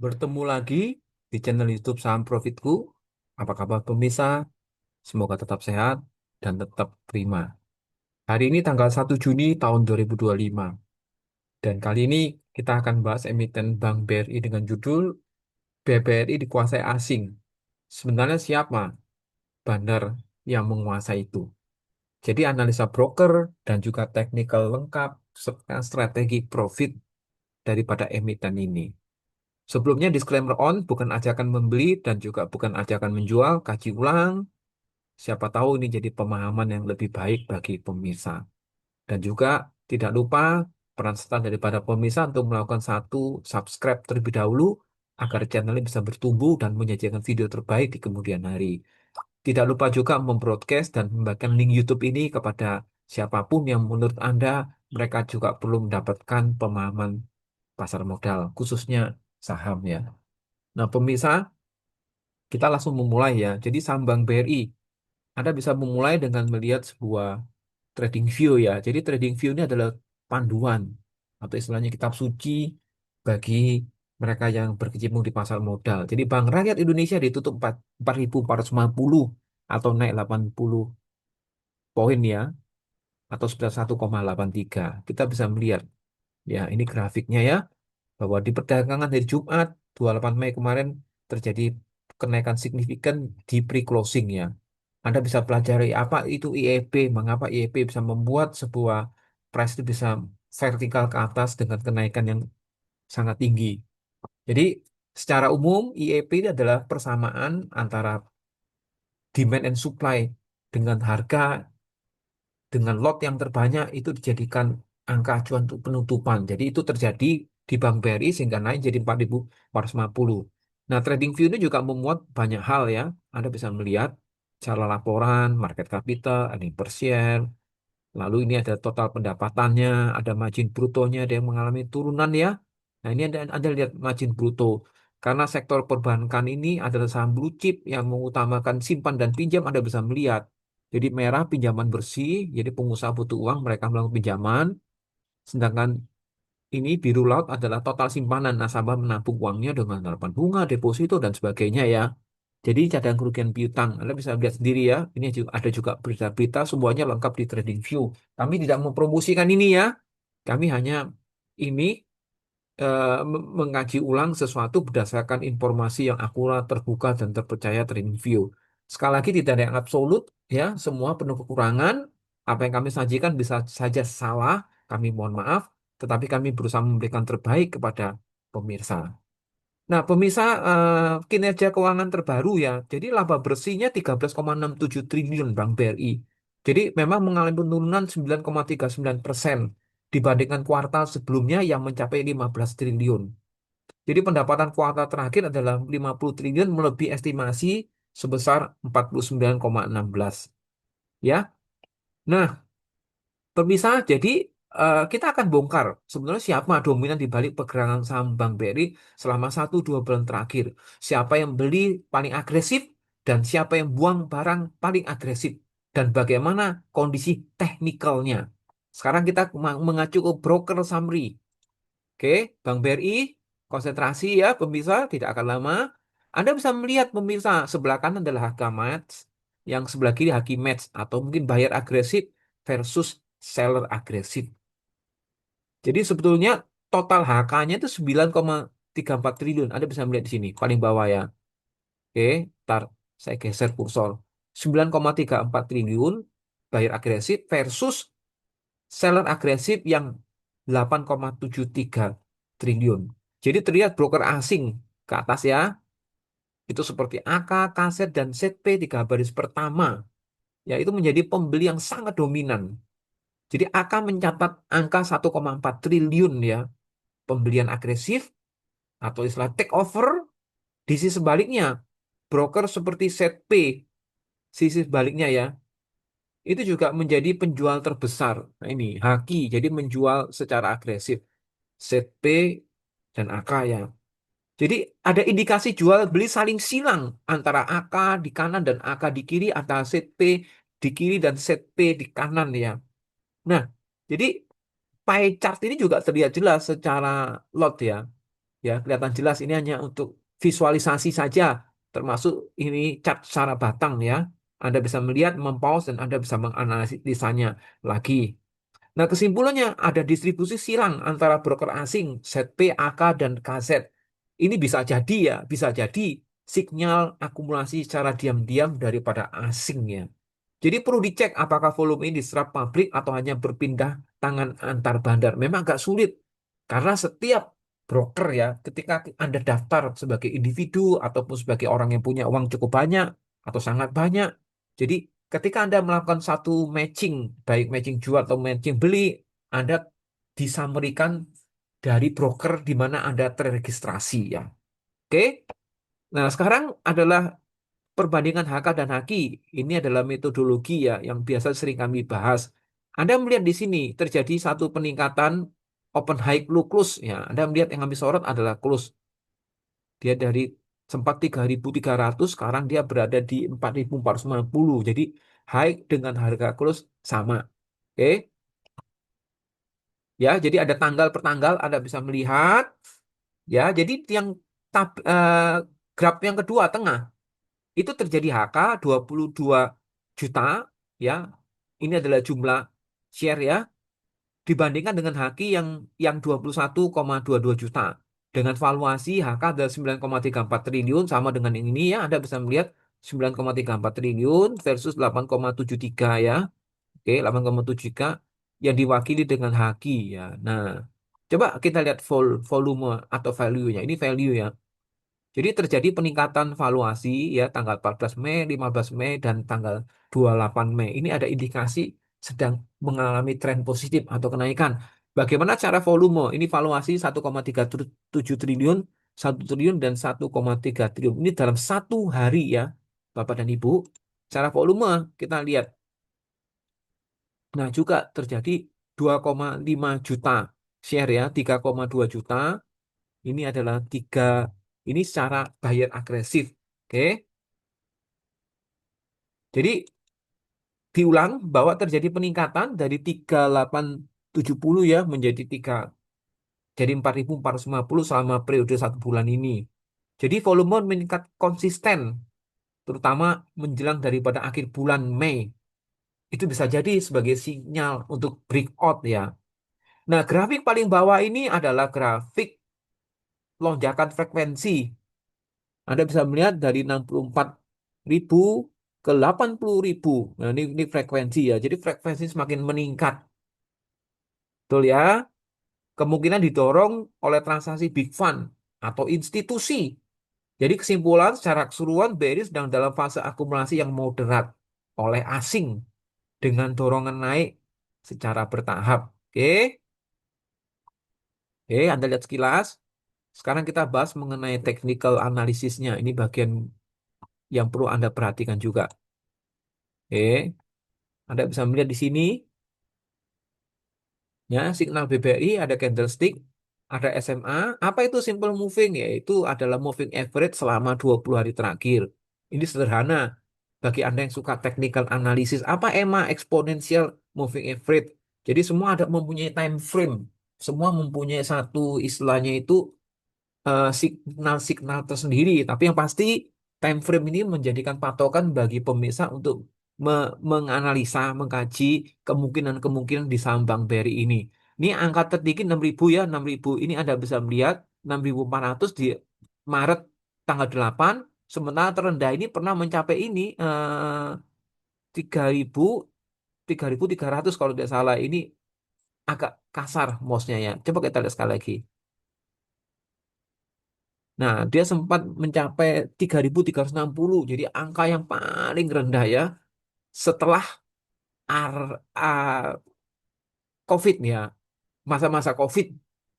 Bertemu lagi di channel YouTube Saham Profitku. Apa kabar pemirsa? Semoga tetap sehat dan tetap prima. Hari ini tanggal 1 Juni tahun 2025. Dan kali ini kita akan bahas emiten Bank BRI dengan judul BBRI dikuasai asing. Sebenarnya siapa bandar yang menguasai itu? Jadi analisa broker dan juga teknikal lengkap serta strategi profit daripada emiten ini. Sebelumnya disclaimer bukan ajakan membeli dan juga bukan ajakan menjual, kaji ulang. Siapa tahu ini jadi pemahaman yang lebih baik bagi pemirsa. Dan juga tidak lupa peran serta daripada pemirsa untuk melakukan satu subscribe terlebih dahulu agar channel ini bisa bertumbuh dan menyajikan video terbaik di kemudian hari. Tidak lupa juga membroadcast dan membagikan link YouTube ini kepada siapapun yang menurut Anda mereka juga perlu mendapatkan pemahaman pasar modal, khususnya saham ya. Nah, pemirsa, kita langsung memulai ya. Jadi saham Bank BRI, Anda bisa memulai dengan melihat sebuah trading view ya. Jadi trading view ini adalah panduan atau istilahnya kitab suci bagi mereka yang berkecimpung di pasar modal. Jadi Bank Rakyat Indonesia ditutup 4.450 atau naik 80 poin ya, atau sekitar 1,83. Kita bisa melihat ya, ini grafiknya ya, bahwa di perdagangan hari Jumat 28 Mei kemarin terjadi kenaikan signifikan di pre-closing ya. Anda bisa pelajari apa itu IEP, mengapa IEP bisa membuat sebuah price itu bisa vertikal ke atas dengan kenaikan yang sangat tinggi. Jadi secara umum IEP ini adalah persamaan antara demand and supply dengan harga dengan lot yang terbanyak itu dijadikan angka acuan untuk penutupan. Jadi itu terjadi di Bank BRI sehingga naik jadi 4.450. Nah, TradingView ini juga memuat banyak hal ya. Anda bisa melihat cara laporan, market capital, earning per share, lalu ini ada total pendapatannya, ada margin brutonya, ada yang mengalami turunan ya. Nah, ini Anda lihat margin bruto. Karena sektor perbankan ini adalah saham blue chip yang mengutamakan simpan dan pinjam, Anda bisa melihat. Jadi merah pinjaman bersih, jadi pengusaha butuh uang, mereka melakukan pinjaman. Sedangkan ini biru laut adalah total simpanan nasabah menabung uangnya dengan harapan bunga, deposito, dan sebagainya ya. Jadi cadangan kerugian piutang, Anda bisa lihat sendiri ya. Ini juga ada juga berita-berita semuanya lengkap di TradingView. Kami tidak mempromosikan ini ya. Kami hanya ini mengkaji ulang sesuatu berdasarkan informasi yang akurat, terbuka, dan terpercaya TradingView. Sekali lagi tidak ada yang absolut ya, semua penuh kekurangan. Apa yang kami sajikan bisa saja salah, kami mohon maaf, tetapi kami berusaha memberikan terbaik kepada pemirsa. Nah, pemirsa, kinerja keuangan terbaru ya. Jadi laba bersihnya 13,67 triliun Bank BRI. Jadi memang mengalami penurunan 9,39% dibandingkan kuartal sebelumnya yang mencapai 15 triliun. Jadi pendapatan kuartal terakhir adalah 50 triliun melebihi estimasi sebesar 49,16 ya. Nah, pemirsa, jadi kita akan bongkar sebenarnya siapa dominan di balik pergerakan saham Bank BRI selama 1-2 bulan terakhir. Siapa yang beli paling agresif dan siapa yang buang barang paling agresif dan bagaimana kondisi teknikalnya. Sekarang kita mengacu ke broker summary. Oke, Bank BRI konsentrasi ya pemirsa, tidak akan lama. Anda bisa melihat pemirsa sebelah kanan adalah harga match, yang sebelah kiri harga match atau mungkin buyer agresif versus seller agresif. Jadi sebetulnya total HK-nya itu 9,34 triliun. Anda bisa melihat di sini, paling bawah ya. Oke, ntar saya geser kursor. 9,34 triliun buyer agresif versus seller agresif yang 8,73 triliun. Jadi terlihat broker asing ke atas ya. Itu seperti AK, KZ, dan ZP 3 baris pertama. Ya, itu menjadi pembeli yang sangat dominan. Jadi AK mencatat angka 1,4 triliun ya pembelian agresif atau istilah take over. Di sisi sebaliknya, broker seperti ZP, sisi sebaliknya ya, itu juga menjadi penjual terbesar. Nah ini, Haki, jadi menjual secara agresif. ZP dan AK ya. Jadi ada indikasi jual beli saling silang antara AK di kanan dan AK di kiri, antara ZP di kiri dan ZP di kanan ya. Nah, jadi pie chart ini juga terlihat jelas secara lot ya. Ya, kelihatan jelas ini hanya untuk visualisasi saja, termasuk ini cat secara batang ya. Anda bisa melihat, mempause, dan Anda bisa menganalisisanya lagi. Nah, kesimpulannya ada distribusi silang antara broker asing, ZP, AK, dan KZ. Ini bisa jadi ya, bisa jadi sinyal akumulasi secara diam-diam daripada asing ya. Jadi perlu dicek apakah volume ini diserap pabrik atau hanya berpindah tangan antar bandar. Memang agak sulit karena setiap broker ya, ketika Anda daftar sebagai individu ataupun sebagai orang yang punya uang cukup banyak atau sangat banyak, jadi ketika Anda melakukan satu matching, baik matching jual atau matching beli, Anda disamerikan dari broker di mana Anda terregistrasi ya. Oke. Nah, sekarang adalah perbandingan HK dan HQ. Ini adalah metodologi ya yang biasa sering kami bahas. Anda melihat di sini terjadi satu peningkatan open high low close ya. Anda melihat yang kami sorot adalah close. Dia dari sempat 3.300, sekarang dia berada di 4.450. Jadi high dengan harga close sama. Oke. Ya, jadi ada tanggal per tanggal Anda bisa melihat ya. Jadi yang graf yang kedua tengah itu terjadi HK 22 juta ya. Ini adalah jumlah share ya dibandingkan dengan HQ yang 21,22 juta. Dengan valuasi HK adalah 9,34 triliun sama dengan yang ini ya. Anda bisa melihat 9,34 triliun versus 8,73 ya. Oke, 8,73 yang diwakili dengan HQ ya. Nah, coba kita lihat volume atau value-nya. Ini value ya. Jadi terjadi peningkatan valuasi ya tanggal 14 Mei, 15 Mei, dan tanggal 28 Mei. Ini ada indikasi sedang mengalami tren positif atau kenaikan. Bagaimana cara volume? Ini valuasi 1,37 triliun, 1 triliun, dan 1,3 triliun. Ini dalam satu hari ya, Bapak dan Ibu. Cara volume kita lihat. Nah, juga terjadi 2,5 juta share ya, 3,2 juta. Ini adalah ini secara buyer agresif. Oke. Jadi diulang bahwa terjadi peningkatan dari 3.870 ya menjadi 3 jadi 4.450 selama periode 1 bulan ini. Jadi volume meningkat konsisten terutama menjelang daripada akhir bulan Mei. Itu bisa jadi sebagai sinyal untuk breakout ya. Nah, grafik paling bawah ini adalah grafik lonjakan frekuensi. Anda bisa melihat dari 64.000 ke 80.000. Nah, ini frekuensi ya. Jadi frekuensi semakin meningkat. Betul ya? Kemungkinan didorong oleh transaksi big fund atau institusi. Jadi kesimpulan secara keseluruhan BRI sedang dalam fase akumulasi yang moderat oleh asing dengan dorongan naik secara bertahap. Oke, oke, Anda lihat sekilas. Sekarang kita bahas mengenai technical analisisnya. Ini bagian yang perlu Anda perhatikan juga. Oke, Anda bisa melihat di sini. Ya, signal BBRI ada candlestick, ada SMA. Apa itu simple moving? Yaitu adalah moving average selama 20 hari terakhir. Ini sederhana. Bagi Anda yang suka technical analysis, apa EMA exponential moving average? Jadi semua ada mempunyai time frame. Semua mempunyai satu istilahnya itu signal-signal tersendiri. Tapi yang pasti time frame ini menjadikan patokan bagi pemirsa untuk menganalisa, mengkaji kemungkinan-kemungkinan di saham Bank BRI ini. Ini angka tertinggi 6.000 ya, 6.000. Ini Anda bisa melihat 6.400 di Maret tanggal 8. Sementara terendah ini pernah mencapai ini 3.000, 3.300 kalau tidak salah. Ini agak kasar mouse-nya ya. Coba kita lihat sekali lagi. Nah, dia sempat mencapai 3.360. Jadi angka yang paling rendah ya setelah R- A- COVID ya, masa-masa COVID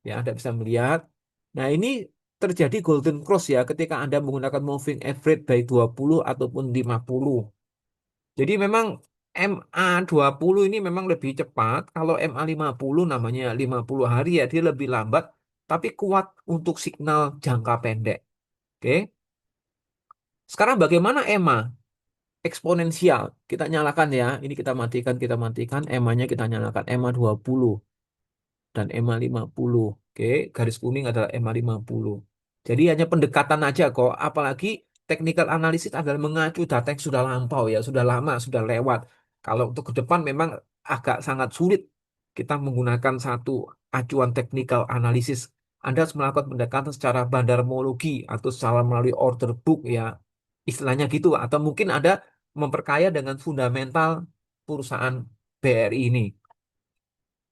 ya Anda bisa melihat. Nah, ini terjadi golden cross ya ketika Anda menggunakan moving average baik 20 ataupun 50. Jadi memang MA 20 ini memang lebih cepat. Kalau MA 50 namanya 50 hari ya dia lebih lambat tapi kuat untuk signal jangka pendek. Oke. Sekarang bagaimana EMA? Eksponensial. Kita nyalakan ya. Ini kita matikan, kita matikan. EMA-nya kita nyalakan. EMA 20. dan EMA 50. Oke, garis kuning adalah EMA 50. Jadi hanya pendekatan aja kok, apalagi technical analysis adalah mengacu data yang sudah lampau ya, sudah lama, sudah lewat. Kalau untuk ke depan memang agak sangat sulit kita menggunakan satu acuan technical analysis. Anda harus melakukan pendekatan secara bandarmologi atau secara melalui order book ya, istilahnya gitu. Atau mungkin ada memperkaya dengan fundamental perusahaan BRI ini.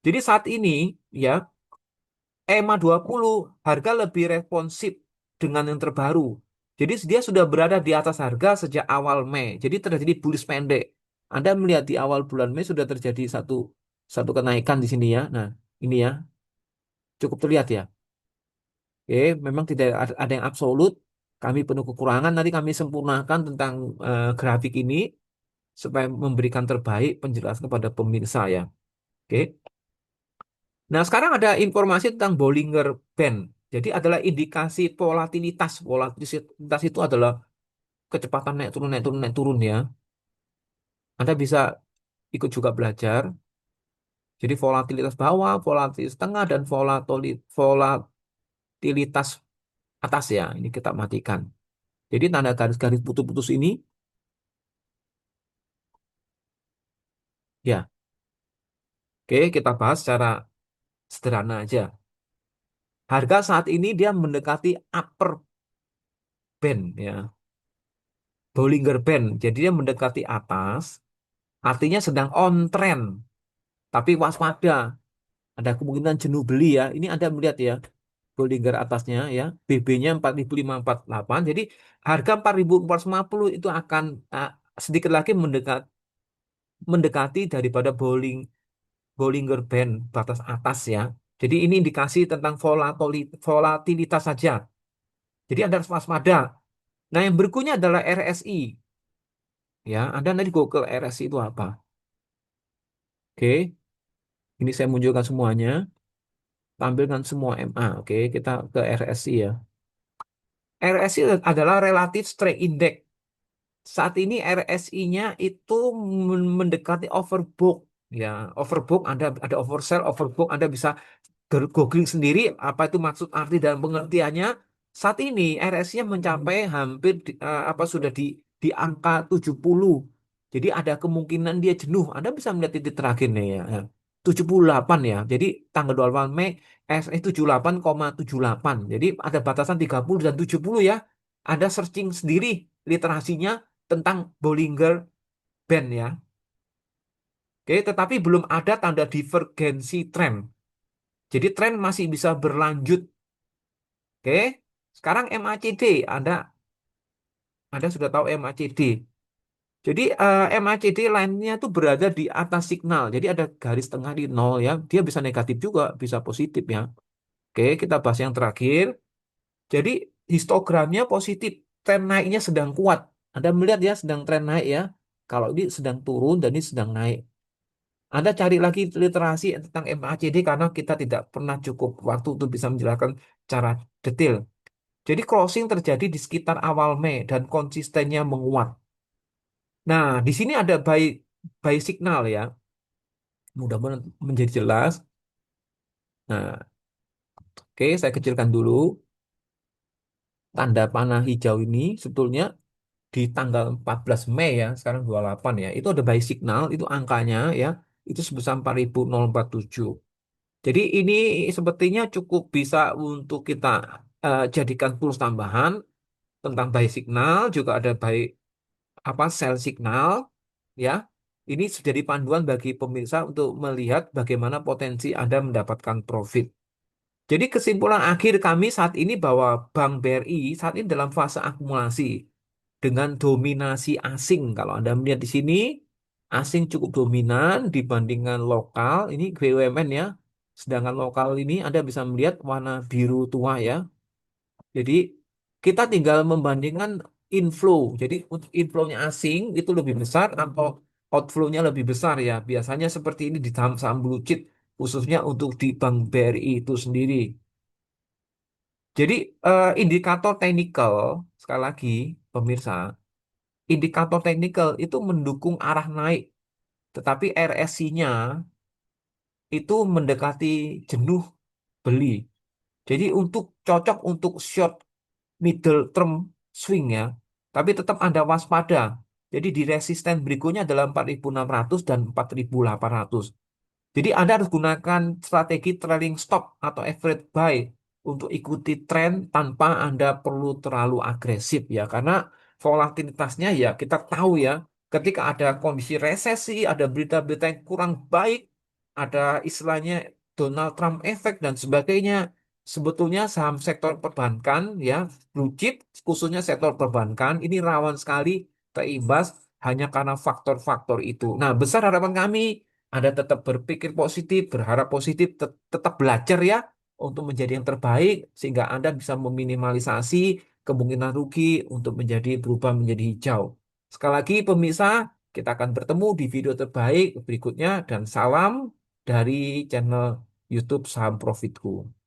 Jadi saat ini ya EMA 20 harga lebih responsif dengan yang terbaru. Jadi dia sudah berada di atas harga sejak awal Mei. Jadi terjadi bullish pendek. Anda melihat di awal bulan Mei sudah terjadi satu satu kenaikan di sini ya. Nah, ini ya cukup terlihat ya. Oke, memang tidak ada yang absolut. Kami penuh kekurangan. Nanti kami sempurnakan tentang grafik ini supaya memberikan terbaik penjelasan kepada pemirsa ya. Oke. Nah, sekarang ada informasi tentang Bollinger Band. Jadi adalah indikasi volatilitas. Volatilitas itu adalah kecepatan naik turun, naik turun, naik turun ya. Anda bisa ikut juga belajar. Jadi volatilitas bawah, volatilitas tengah, dan volatilitas atas ya. Ini kita matikan. Jadi tanda garis-garis putus-putus ini, ya. Oke, kita bahas secara sederhana aja. Harga saat ini dia mendekati upper band ya. Bollinger Band. Jadi dia mendekati atas. Artinya sedang on trend, tapi waspada. Ada kemungkinan jenuh beli ya. Ini Anda melihat ya, Bollinger atasnya ya, BB-nya 4548. Jadi harga 4450 itu akan sedikit lagi mendekati daripada Bollinger Band batas atas ya. Jadi ini indikasi tentang volatilitas saja. Jadi Anda harus waspada. Nah, yang berikutnya adalah RSI. Ya, Anda nanti Google RSI itu apa. Oke, ini saya munculkan semuanya. Tampilkan semua MA. Oke, kita ke RSI ya. RSI adalah Relative Strength Index. Saat ini RSI-nya itu mendekati overbought. Ya, overbought ada oversell, overbought Anda bisa googling sendiri apa itu maksud arti dan pengertiannya. Saat ini RSI-nya mencapai hampir apa sudah di angka 70. Jadi ada kemungkinan dia jenuh. Anda bisa melihat titik terakhir nih ya. 78 ya. Jadi tanggal 28 Mei RSI 78,78. Jadi ada batasan 30 dan 70 ya. Anda searching sendiri literasinya tentang Bollinger Band ya. Oke, tetapi belum ada tanda divergensi tren. Jadi tren masih bisa berlanjut. Oke, sekarang MACD, Anda sudah tahu MACD. Jadi MACD lainnya itu berada di atas signal. Jadi ada garis tengah di nol ya. Dia bisa negatif juga, bisa positif ya. Oke, kita bahas yang terakhir. Jadi histogramnya positif, tren naiknya sedang kuat. Anda melihat ya sedang tren naik ya. Kalau ini sedang turun dan ini sedang naik. Anda cari lagi literasi tentang MACD karena kita tidak pernah cukup waktu untuk bisa menjelaskan cara detail. Jadi crossing terjadi di sekitar awal Mei dan konsistennya menguat. Nah, di sini ada buy signal ya. Mudah-mudahan menjadi jelas. Nah, oke, saya kecilkan dulu. Tanda panah hijau ini sebetulnya di tanggal 14 Mei ya, sekarang 28 ya. Itu ada buy signal, itu angkanya ya, itu sebesar 4047. Jadi ini sepertinya cukup bisa untuk kita jadikan tools tambahan tentang buy signal, juga ada buy apa sell signal ya. Ini jadi panduan bagi pemirsa untuk melihat bagaimana potensi Anda mendapatkan profit. Jadi kesimpulan akhir kami saat ini bahwa Bank BRI saat ini dalam fase akumulasi dengan dominasi asing. Kalau Anda melihat di sini, asing cukup dominan dibandingkan lokal. Ini BUMN ya. Sedangkan lokal ini Anda bisa melihat warna biru tua ya. Jadi kita tinggal membandingkan inflow. Jadi untuk inflow-nya asing itu lebih besar atau outflow-nya lebih besar ya. Biasanya seperti ini di saham-saham blue chip khususnya untuk di Bank BRI itu sendiri. Jadi indikator teknikal sekali lagi pemirsa, indikator teknikal itu mendukung arah naik, tetapi RSI-nya itu mendekati jenuh beli. Jadi cocok untuk short middle term swing ya. Tapi tetap Anda waspada. Jadi di resisten berikutnya adalah 4.600 dan 4.800. Jadi Anda harus gunakan strategi trailing stop atau average buy untuk ikuti tren tanpa Anda perlu terlalu agresif ya. Karena volatilitasnya ya kita tahu ya, ketika ada kondisi resesi, ada berita-berita yang kurang baik, ada istilahnya Donald Trump efek dan sebagainya. Sebetulnya saham sektor perbankan ya, blue chip khususnya sektor perbankan ini rawan sekali terimbas hanya karena faktor-faktor itu. Nah, besar harapan kami anda tetap berpikir positif, berharap positif, tetap belajar ya untuk menjadi yang terbaik sehingga Anda bisa meminimalisasi kemungkinan rugi untuk berubah menjadi hijau. Sekali lagi pemirsa, kita akan bertemu di video terbaik berikutnya dan salam dari channel YouTube Saham Profitku.